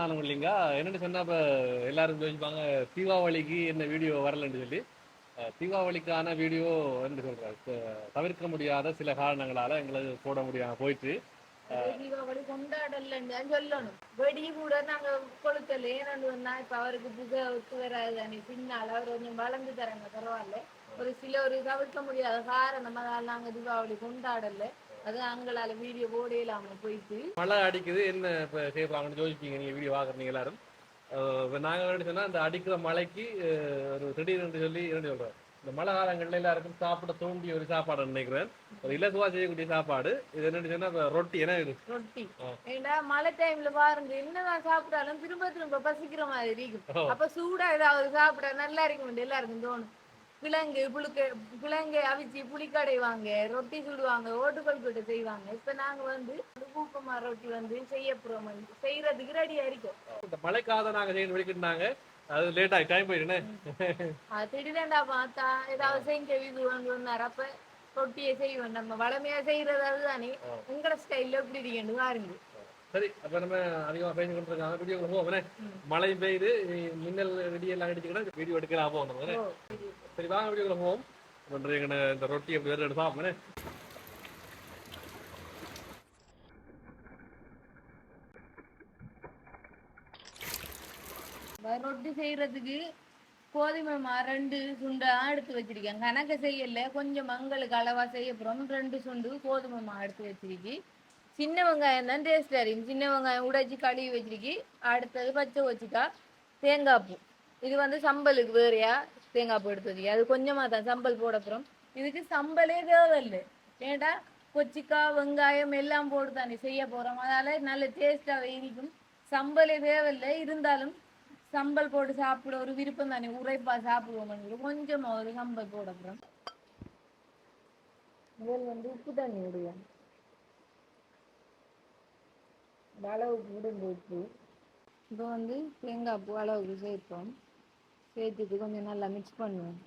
நானும் இல்லைங்க என்னென்னு சொன்னால் இப்போ எல்லாரும் யோசிப்பாங்க தீபாவளிக்கு என்ன வீடியோ வரலன்னு சொல்லி தீபாவளிக்கான வீடியோ என்ன சொல்கிறார் தவிர்க்க முடியாத சில காரணங்களால் எங்களுக்கு போட முடியாமல் போயிட்டு தீபாவளி கொண்டாடலன்னு சொல்லணும். வெடி கூட நாங்க கொளுத்தல ஏன்னா இப்ப அவருக்கு புகை ஒத்து வராது தானே. பின்னால் அவர் கொஞ்சம் வளர்ந்து தராங்க பரவாயில்ல. ஒரு சில ஒரு தவிர்க்க முடியாத காரணம் அதனால நாங்க தீபாவளி கொண்டாடல. அது அங்களால வீடியோ போடலாம போயிட்டு மழை அடிக்குது என்ன இப்போ செய்வாங்கன்னு யோசிப்பீங்க நீங்கள் வீடியோ பார்க்குறீங்க எல்லாரும். இப்போ நாங்கள் என்ன சொன்னால் அந்த அடிக்கிற மழைக்கு ஒரு திடீர்னு சொல்லி என்ன சொல்கிறோம் இந்த மழை காலங்கள்ல எல்லாருக்கும் சாப்பிட தூண்டிய ஒரு சாப்பாடு நினைக்கிறேன். ஒரு இலகுவா செய்யக்கூடிய சாப்பாடு இது என்னன்னு சொன்னா ரொட்டி. என்ன இது ரொட்டி? ஏன்னா மழை டைம்ல பாருங்க என்னதான் சாப்பிட்டாலும் திரும்ப திரும்ப பசிக்கிற மாதிரி இருக்கும். அப்ப சூடா ஏதாவது சாப்பிட நல்லா இருக்கும் எல்லாருக்கும் தோணும். கிழங்கு அவிச்சு புளிக்கடைவாங்க, ரொட்டி சுடுவாங்க, ஓட்டுக்கல் போட்டு செய்வாங்க. இப்ப நாங்க பூப்பமா ரொட்டி செய்ய போறோம், செய்யறதுக்கு ரெடியா இருக்கோம். இந்த மழைக்காக நாங்க செய்யணும் வெளிக்கிட்டாங்க. அது லேட் ஆகி டைம் போயிடுனே. திடீர்னு பார்த்தா ஏதாவது செஞ்ச வீடு வந்தார். அப்ப ரொட்டியை செய்வோம். நம்ம வளமையா செய்யறது அதுதானே. உங்களோட ஸ்டைல்ல எப்படி இருக்கேன்னு பாருங்க. சரி, அப்ப நம்ம அதிகமா பேசி கொண்டிருக்காங்க. வீடியோ போவோம். மழை பெய்யுது, மின்னல் வெடியெல்லாம் அடிச்சுக்கிட்டா வீடியோ எடுக்கலாம் போகணும். சரி வாங்க வீடியோக்குள்ள போவோம். இந்த ரொட்டி எப்படி வேறு எடுத்து ரொட்டி செய்யறதுக்கு கோதுமை மா 2 சுண்டா எடுத்து வச்சிருக்கேன். கணக்க செய்யல, கொஞ்சம் மங்களுக்கு அளவா செய்ய போறோம். 2 சுண்டு கோதுமை மா எடுத்து வச்சிருக்கி. சின்ன வெங்காயம் தான் டேஸ்ட் அறியும். சின்ன வெங்காயம் உடைச்சி கழுவி வச்சிருக்கி. அடுத்தது பச்சை வச்சுக்கா, தேங்காய் பூ. இது சம்பலுக்கு வேறையா தேங்காய் பூ எடுத்து வச்சுக்கி. அது கொஞ்சமாக தான் சம்பல் போட போகிறோம். இதுக்கு சம்பலே தேவையில்லை. ஏண்டா கொச்சிக்காய் வெங்காயம் எல்லாம் போட்டு தானே செய்ய போகிறோம். அதனால் நல்ல டேஸ்ட்டாகவே இருக்கும். சம்பலே தேவையில்லை. இருந்தாலும் சம்பல் போட்டு சாப்பிட ஒரு விருப்பம் தானே. உரைப்பா சாப்பிடுவோம். கொஞ்சமாக ஒரு சம்பல் போட போகிறோம். முதல் உப்பு தண்ணி விடுவோம். அளவுக்கு விடுங்க உப்பு. இப்போ தேங்காய் பூ அளவுக்கு சேர்ப்போம். சேர்த்துட்டு கொஞ்சம் நல்லா மிக்ஸ் பண்ணுவோம்.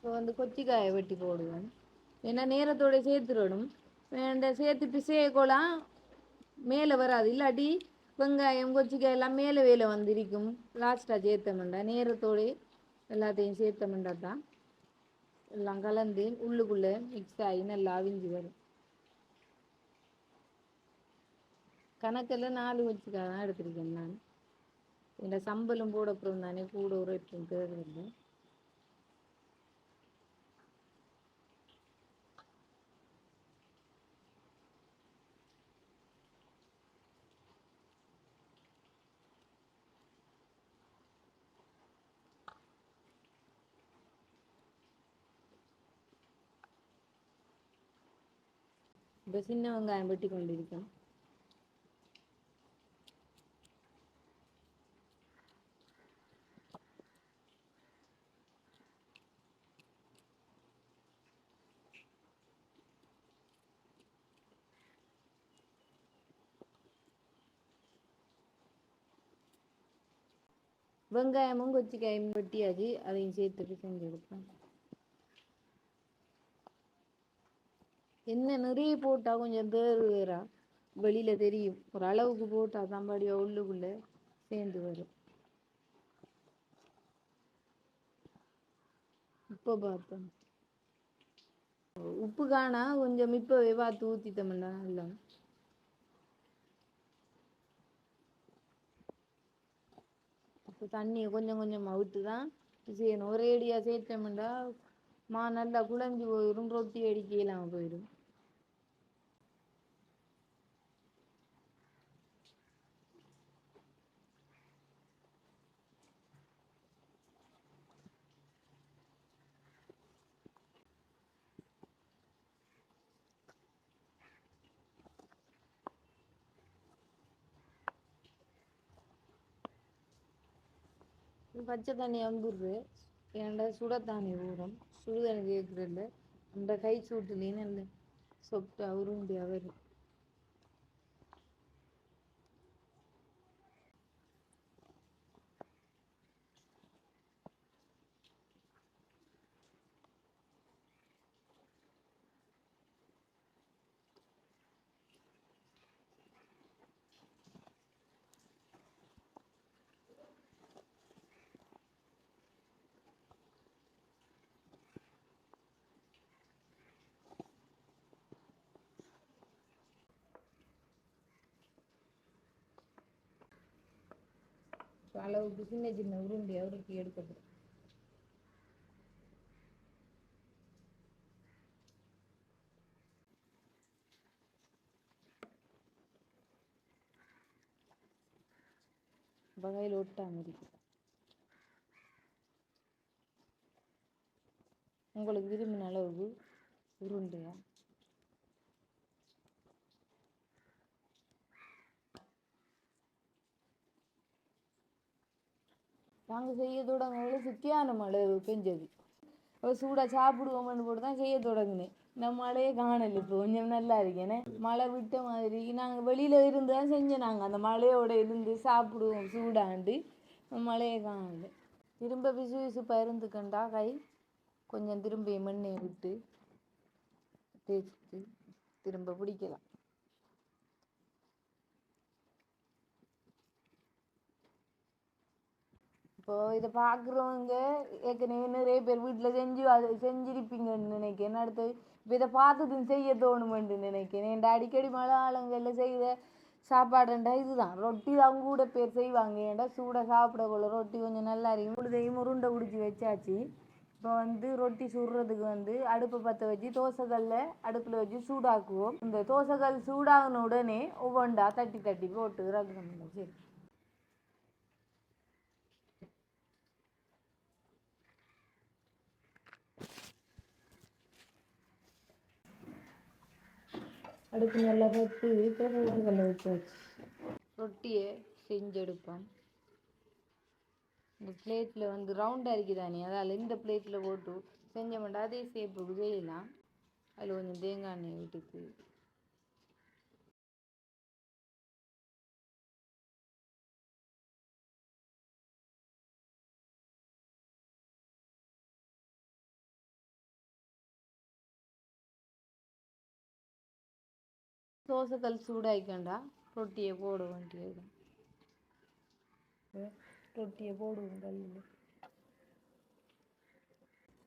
இப்போ கொச்சிக்காயை வெட்டி போடுவேன். ஏன்னா நேரத்தோட சேர்த்துடணும். சேர்த்துட்டு சேர்க்கலாம் மேலே வராது. இல்லாட்டி வெங்காயம் கொச்சிக்காய் எல்லாம் மேலே வேலை இருக்கும். லாஸ்ட்டாக சேர்த்தமெண்டா நேரத்தோடு எல்லாத்தையும் சேர்த்தமெண்டா தான் எல்லாம் கலந்து உள்ளுக்குள்ளே மிக்ஸ் ஆகி நல்லா அவிஞ்சு வரும். கணக்கில் 4 கொச்சிக்காய் தான் எடுத்துருக்கேன் நான். இந்த சம்பலும் போட அப்புறம் தானே கூட உரைக்கும் தேவையில்லை. இப்போ சின்ன வெங்காயம் வெட்டி கொண்டிருக்கேன். வெங்காயமும் கொச்சிக்காயும் வெட்டியாச்சு. அதையும் சேர்த்துட்டு செஞ்சு கொடுப்பேன். என்ன நிறைய போட்டா கொஞ்சம் வேறா வெளியில தெரியும். ஒரு அளவுக்கு போட்டா தம்பாடியா உள்ளுக்குள்ள சேர்ந்து வரும். இப்போ பார்த்தோம் உப்பு காணா கொஞ்சம் இப்பவே பார்த்து ஊத்திட்டோம்னா இல்லை. இப்போ தண்ணியை கொஞ்சம் கொஞ்சமா விட்டு தான் செய்யணும். ஒரேடியா சேர்த்தோம்னா நல்லா குழஞ்சி போயிடும். ரொட்டி அடிக்க இல்லாமல் போயிடும். பச்சை தண்ணி அம்புடுது. ஏன்டா சுட தண்ணி ஊறும். சுடு தண்ணி கேட்குறதில்ல. அந்த கை சூட்டுலேன்னு இல்லை சொப்டா உருண்டியா வரும். அளவுக்கு சின்ன சின்ன உருண்டையா உருட்டி எடுக்கப்படும். வகையில் ஒட்டாம இருக்கு. உங்களுக்கு விரும்பின அளவுக்கு உருண்டையா நாங்கள் செய்ய தொடங்கும்போது சுத்தியான மழை பெஞ்சது. சூடாக சாப்பிடுவோம்னு போட்டு தான் செய்ய தொடங்கினேன். நம்ம மழையே காணல. இப்போ கொஞ்சம் நல்லா இருக்கேனே. மழை விட்ட மாதிரி நாங்கள் வெளியில இருந்து தான் செஞ்சோம். நாங்கள் அந்த மழையோட இருந்து சாப்பிடுவோம் சூடாண்டு. மழையே காணல. திரும்ப விசு விசுப்பாக இருந்துக்கண்டா கை கொஞ்சம் திரும்ப எண்ணெயை விட்டு தேய்ச்சிட்டு திரும்ப பிடிக்கலாம். இப்போ இதை பார்க்குறவங்க ஏற்கனவே நிறைய பேர் வீட்டில் செஞ்சிருப்பீங்கன்னு நினைக்கிறேன். அடுத்து இப்போ இதை பார்த்துட்டு செய்ய தோணுமென்று நினைக்கிறேன். என் அடிக்கடி மழை காலங்களில் செய்த சாப்பாடுண்டா இதுதான். ரொட்டி தான் கூட பேர் செய்வாங்க. ஏன்டா சூடாக சாப்பிட போல ரொட்டி கொஞ்சம் நல்லா இருக்கும். பொழுதையும் உருண்டை பிடிச்சி வச்சாச்சு. இப்போ ரொட்டி சுடுறதுக்கு அடுப்பை பற்ற வச்சு தோசைக்கல்ல அடுப்பில் வச்சு சூடாக்குவோம். இந்த தோசைக்கல் சூடாகின உடனே ஒவ்வொன்றா தட்டி தட்டி போட்டு ரக்கணும். சரி, அடுப்பு நல்லா பட்டு தோசைக்கல்ல வச்சாச்சு. ரொட்டியை செஞ்செடுப்போம். இந்த பிளேட்டில் ரவுண்டாக இருக்குதானே, அதால் இந்த பிளேட்டில் போட்டு செஞ்ச மாட்டோம். அதே சேப்புக்கு செய்யலாம். அதில் கொஞ்சம் தேங்காய் எண்ணெய் விட்டுக்கு தோசைக்கல் சூடாயிக்கண்டா ரொட்டியை போட வேண்டியது. ரொட்டியை போடுவோம் கல்லில்.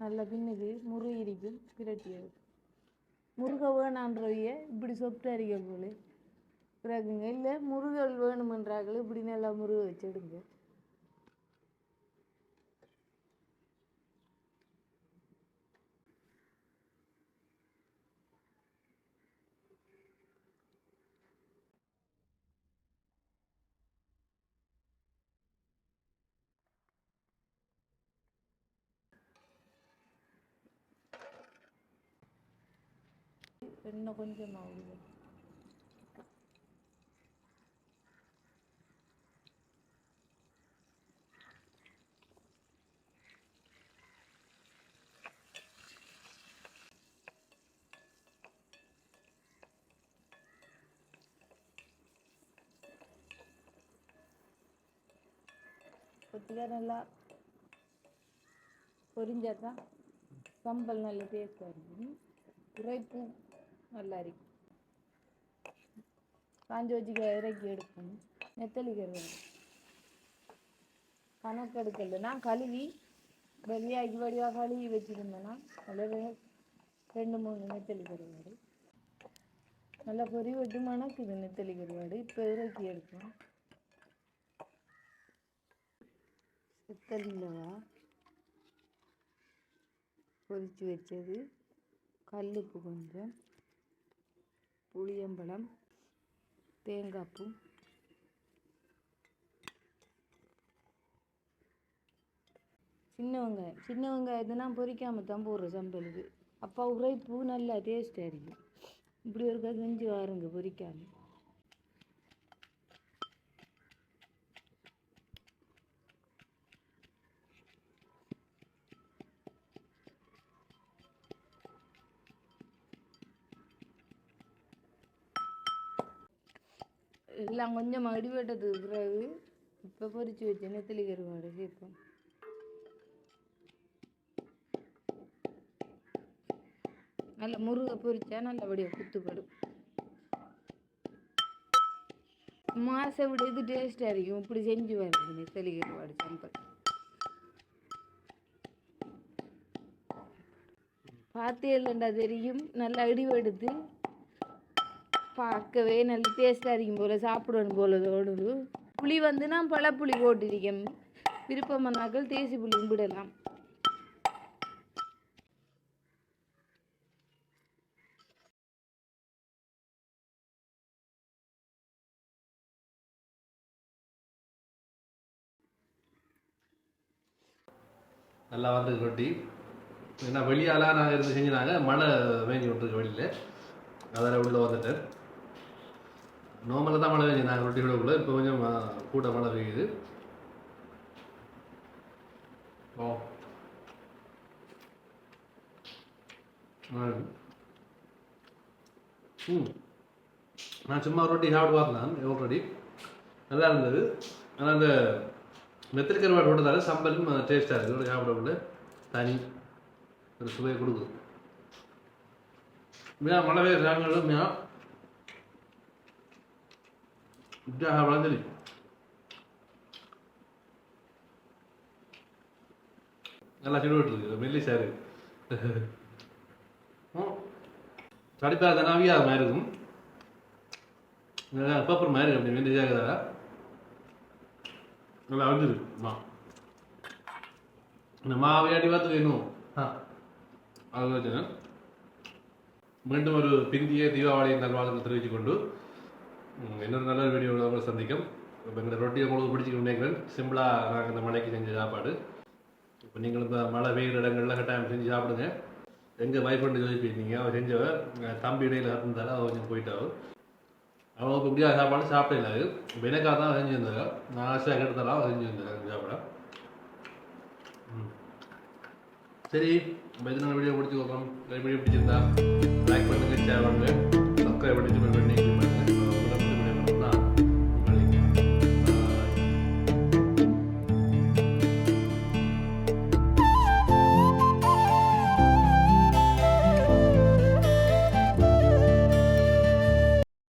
நல்லா பின்னுக்கு முருகிரிக்கும் பிரட்டியது. முருகை வேணான்றவைய இப்படி சொப்டு அரிக்க போல பிறகுங்க. இல்லை முருகல் வேணுமென்றாக்கள் இப்படி நல்லா முருகை வச்சுடுங்க. இன்னும் கொஞ்சம் ஆகுது. கொத்தில நல்லா பொரிஞ்சாதான் சம்பல் நல்ல டேஸ்டாக இருக்கும். உரைப்பும் நல்லா இருக்கும். காஞ்சி வச்சுக்க இறக்கி எடுக்கணும். நெத்தலி கருவாடு கணக்கு எடுக்கல. நான் கழுவி வெளியாகி வடிவாக கழுவி வச்சுருந்தேன்னா அதில் 2-3 நெத்தலி கருவாடு நல்லா பொறி விட்டு மணக்குது. நெத்தலி கருவாடு இப்போ இறக்கி எடுக்கணும். நெத்தலிலவா பொரிச்சு வச்சது, கல்லுப்பு கொஞ்சம், புளியம்பழம், தேங்காய்ப்பூ, சின்ன வெங்காயத்தை நான் பொரிக்காம தான் போடுறேன் சம்பலுக்கு. அப்போ உரைப்பூ நல்லா டேஸ்டாக இருக்கும். இப்படி ஒரு செஞ்சு வாருங்க பொரிக்காம. எல்லாம் கொஞ்சம் அடிபட்டதுக்கு பிறகு இப்போ பொரிச்சு வச்ச நெத்தலி கருவாடு சேர்ப்போம். நல்லா முருகை பொரிச்சா நல்லபடியாக குத்துப்படும். மாசை விட இது டேஸ்டாக இருக்கும். இப்படி செஞ்சு வருது நெத்தலி கருவாடு சம்பல். பார்த்தே இல்லைண்டா தெரியும். நல்லா இடிவெடுத்து பார்க்கவே நல்ல டேஸ்டாக இருக்கும் போல், சாப்பிடணும் போல தோணுது. புளி வந்து நான் பழப்புளி போட்டிருக்கேன், விருப்பமானாக்கள் தேசி புளியும் விடலாம். நல்லா வந்து ரொட்டி ஏன்னா வெளியாலாம் நாங்கள் இருந்து செஞ்சுனாங்க, மழை வேஞ்சி விட்டுருக்கு வெளியில், அதில் உள்ளே வந்துட்டேன். நார்மலாக தான் மழை பெய்யுது நாங்கள் ரொட்டி விடக்குள்ள, இப்போ கொஞ்சம் கூட மழை பெய்யுது. ஓ நான் சும்மா ரொட்டி சாப்பிட்டு பார்த்தேன் ஆல்ரெடி, நல்லா இருந்தது. ஆனால் அந்த மெத்திரி கருவாடு போட்டதால சம்பலும் டேஸ்ட்டாக இருக்குது, இதோட சாப்பிடக்குள்ள தனி ஒரு சுவையை கொடுக்குது. மழை பெய்ய சாப்பிடும் வளர்ந்துரு நல்லா சிடுவிட்டு இருக்கு, மெல்லி சாரு கடிப்பா தனாவியா அது மாதிரி இருக்கும், பேப்பர் மாதிரி அப்படி மெல்லி சாக்குறதா நல்லா வந்துரு. இந்த மாவையாட்டி பார்த்து வேணும். அது வச்சுன்னா மீண்டும் ஒரு பிந்திய தீபாவளியின் நல்வாழ்வு தெரிவித்துக் கொண்டு இன்னொரு நல்ல வீடியோவில் உங்களை சந்திக்கும். இப்போ எங்களை ரொட்டியை உங்களுக்கு பிடிச்சிக்கணும்னு நினைக்கிறேன். சிம்பிளாக நாங்கள் இந்த மழைக்கு செஞ்ச சாப்பாடு. இப்போ நீங்கள் இந்த மழை வெயில் இடங்கள்லாம் கட்டாயம் செஞ்சு சாப்பிடுங்க. எங்கள் வைஃப் பண்ணி சொல்லிப்பீங்க, அவள் செஞ்சவ தம்பி இடையில இருந்தாலும் அவள் கொஞ்சம் போயிட்டாவும், அவள் இப்போ இப்படியா சாப்பாடு சாப்பிடல. அது இப்போ எனக்காக தான் செஞ்சுருந்தாங்க, நான் ஆசையாக கெடுத்தாலும் அவள் செஞ்சுருந்தேன் சாப்பிட. சரி, நம்ம எதுனா வீடியோ பிடிச்சி கொடுக்குறோம். வீடியோ பிடிச்சிருந்தா லைக் பண்ணுங்க, ஷேர் பண்ணுங்க, சப்ஸ்கிரைப் பண்ணிட்டு